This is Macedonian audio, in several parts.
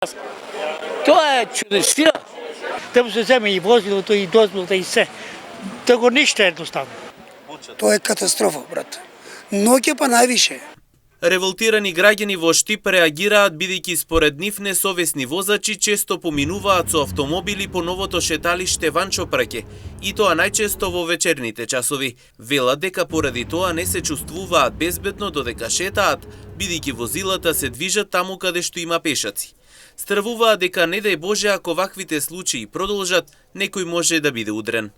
Тоа е чудесија. Таму се земе и возилото, и дозволата, и се. Тако ништо едноставно. Тоа е катастрофа, брат. Ноќе па највише. Револтирани граѓани во Штип реагираат бидејќи според нив несовесни возачи често поминуваат со автомобили по новото шеталиште Ванчопраќе, и тоа најчесто во вечерните часови. Велат дека поради тоа не се чувствуваат безбедно додека шетаат, бидејќи возилата се движат таму каде што има пешаци. Стравуваат дека не дај Боже ако ваквите случаи продолжат, некој може да биде удрен.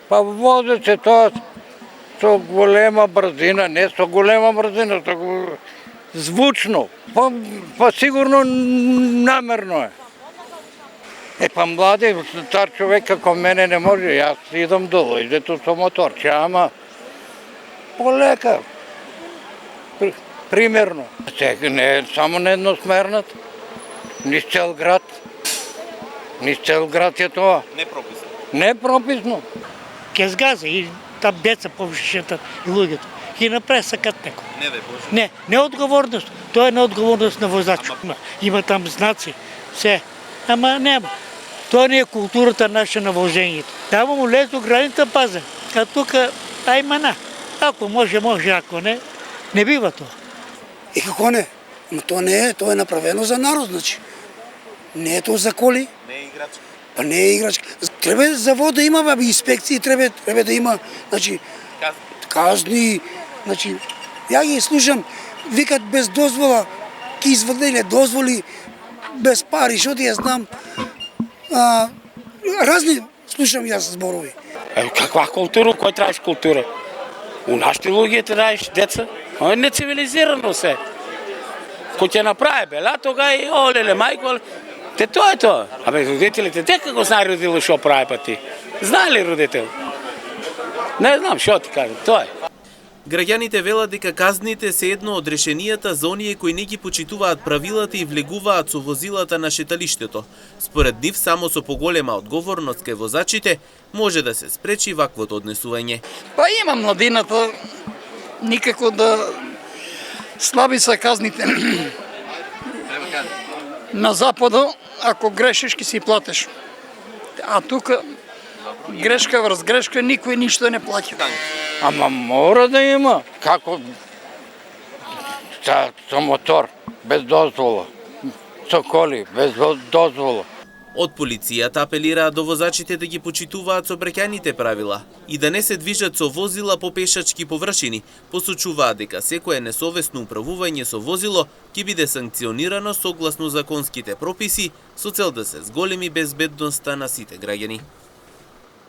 Па возат се тоа со голема брзина, не со голема брзина, со звучно. Па сигурно намерно е. Па млади, стар човек како мене не може, јас идам долу, идето со моторче, ама полека, примерно. Сега не е само неедносмернат, низ цел град. Низ цел град е тоа. Непрописно. Непрописно. Ке сгази и там деца повише шетат и луѓето. И напред сакат некој. Не дај Боже. Неодговорност. Тоа е неодговорност на возачот. Има там знаци, се. Ама нема. Тоа не е културата наша на возењето. Тамо му лез до граница паза. А тука ајмана. Ако може, може, ако не бива тоа. И како не? Но тоа не е, тоа е направено за народ, значи. Не е тоа за коли. Не е играчка. Па не е играчка. Треба завод да има инспекции, треба да има, значи, казни, значи, ја ги слушам, викат без дозвола, ки извадиле дозволи, без пари, што ти ја знам. Разни слушам јас зборови. Каква култура, кој траеш култура? У нашите луѓе траеш деца? Ова е нецивилизирано се. Кој ќе направи бела, тога и олеле, мајко, те тоа е тоа. Абе, родителите, дека го знае родител што прави па ти? Знае ли родител? Не знам, што ти кажам, тоа е. Граѓаните велат дека казните се едно од решенијата за оние кои не ги почитуваат правилата и влегуваат со возилата на шеталиштето. Според нив, само со поголема одговорност кај возачите може да се спречи ваквото однесување. Па има младината, никако да слаби са казните. На западо, ако грешиш, ки си платиш. А тука грешка врз грешка, никој ништо не плаќа. Ама мора да има. Како со мотор, без дозвола. Со коли, без дозвола. Од полицијата апелираат до возачите да ги почитуваат сообраќајните правила и да не се движат со возила по пешачки површини. Посочуваат дека секое несовесно управување со возило ќе биде санкционирано согласно законските прописи со цел да се зголеми безбедноста на сите граѓани.